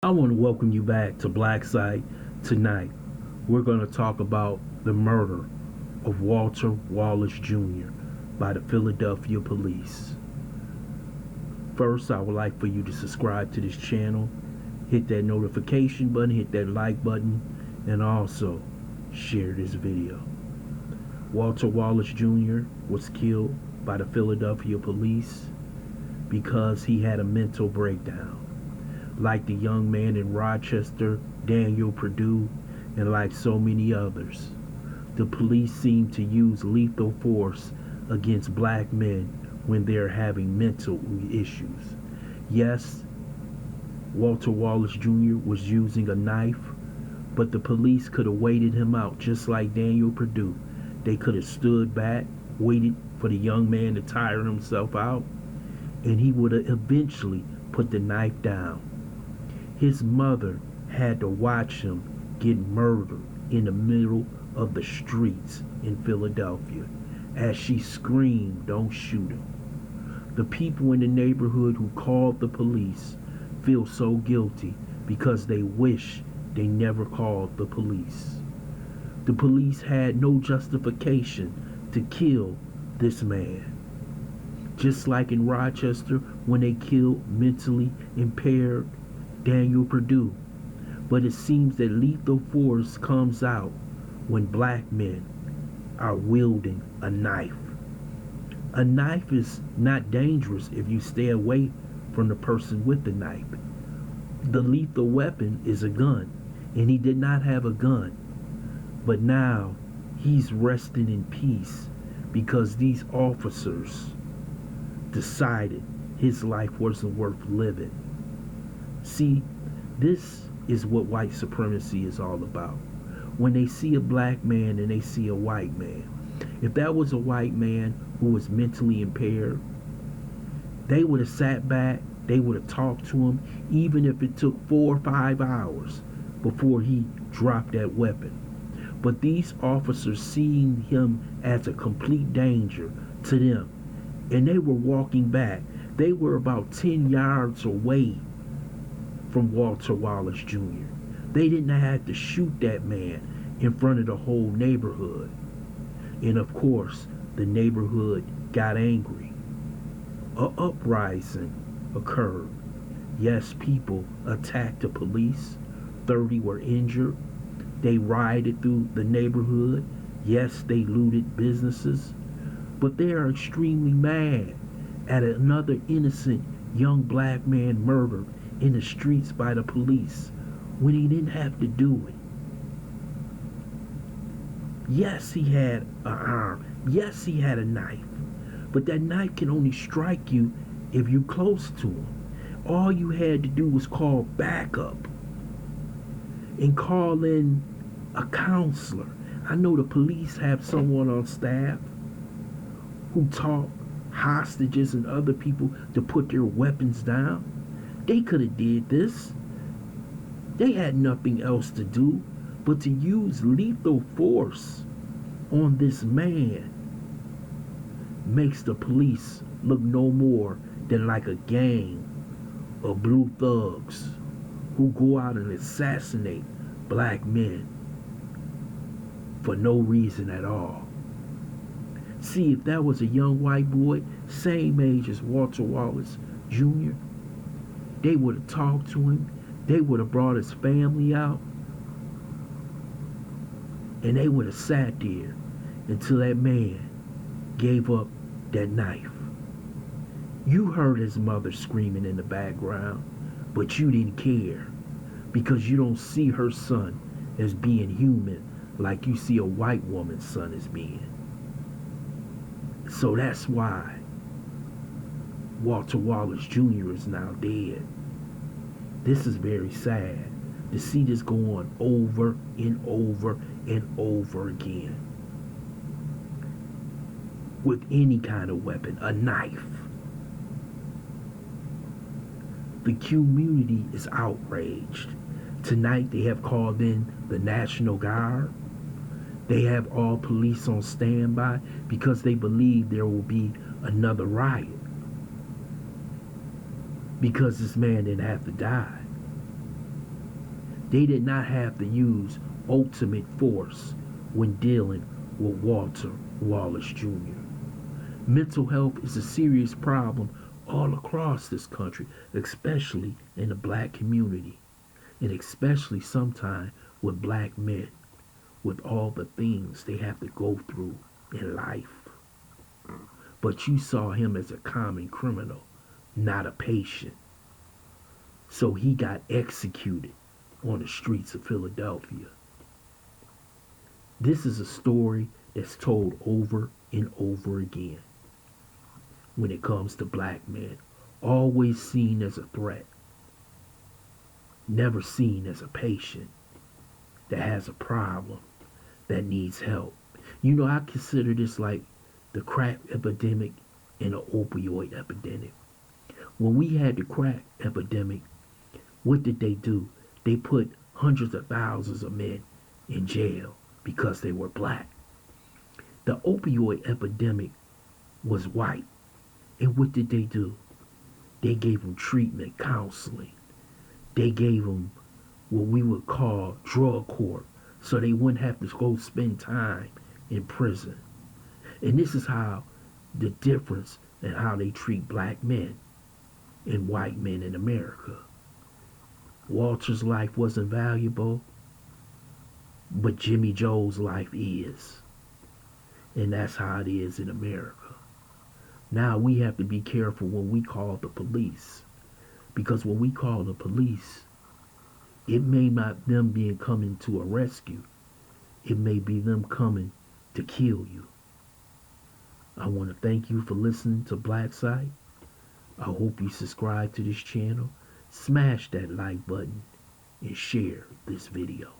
I want to welcome you back to Black Site. Tonight, we're going to talk about the murder of Walter Wallace Jr. by the Philadelphia police. First, I would like for you to subscribe to this channel, hit that notification button, hit that like button, and also share this video. Walter Wallace Jr. was killed by the Philadelphia police because he had a mental breakdown. Like the young man in Rochester, Daniel Perdue, and like so many others, the police seem to use lethal force against black men when they're having mental issues. Yes, Walter Wallace Jr. was using a knife, but the police could have waited him out just like Daniel Perdue. They could have stood back, waited for the young man to tire himself out, and he would have eventually put the knife down. His mother had to watch him get murdered in the middle of the streets in Philadelphia as she screamed, "Don't shoot him." The people in the neighborhood who called the police feel so guilty because they wish they never called the police. The police had no justification to kill this man. Just like in Rochester when they killed mentally impaired Daniel Perdue. But it seems that lethal force comes out when black men are wielding a knife. A knife is not dangerous if you stay away from the person with the knife. The lethal weapon is a gun, and he did not have a gun. But now he's resting in peace because these officers decided his life wasn't worth living. See, this is what white supremacy is all about. When they see a black man and they see a white man, if that was a white man who was mentally impaired, they would have sat back, they would have talked to him, even if it took 4 or 5 hours before he dropped that weapon. But these officers seeing him as a complete danger to them, and they were walking back. They were about 10 yards away from Walter Wallace Jr. They didn't have to shoot that man in front of the whole neighborhood. And of course, the neighborhood got angry. An uprising occurred. Yes, people attacked the police. 30 were injured. They rioted through the neighborhood. Yes, they looted businesses. But they are extremely mad at another innocent young black man murdered in the streets by the police when he didn't have to do it. Yes, he had an arm. Yes, he had a knife. But that knife can only strike you if you're close to him. All you had to do was call backup and call in a counselor. I know the police have someone on staff who taught hostages and other people to put their weapons down. They could have did this. They had nothing else to do but to use lethal force on this man. Makes the police look no more than like a gang of blue thugs who go out and assassinate black men for no reason at all. See, if that was a young white boy, same age as Walter Wallace Jr., they would have talked to him. They would have brought his family out. And they would have sat there until that man gave up that knife. You heard his mother screaming in the background, but you didn't care because you don't see her son as being human like you see a white woman's son as being. So that's why Walter Wallace Jr. is now dead. This is very sad to see this go on over and over and over again. With any kind of weapon, a knife. The community is outraged. Tonight they have called in the National Guard. They have all police on standby because they believe there will be another riot. Because this man didn't have to die. They did not have to use ultimate force when dealing with Walter Wallace Jr. Mental health is a serious problem all across this country, especially in the black community, and especially sometimes with black men, with all the things they have to go through in life. But you saw him as a common criminal, not a patient. So he got executed on the streets of Philadelphia. This is a story that's told over and over again when it comes to black men. Always seen as a threat, never seen as a patient that has a problem, that needs help. You know, I consider this like the crack epidemic and the opioid epidemic. When we had the crack epidemic, what did they do? They put hundreds of thousands of men in jail because they were black. The opioid epidemic was white. And what did they do? They gave them treatment, counseling. They gave them what we would call drug court so they wouldn't have to go spend time in prison. And this is how the difference in how they treat black men and white men in America. Walter's life wasn't valuable, but Jimmy Joe's life is. And that's how it is in America. Now we have to be careful when we call the police. Because when we call the police, it may not them being coming to a rescue. It may be them coming to kill you. I want to thank you for listening to Black Site. I hope you subscribe to this channel, smash that like button, and share this video.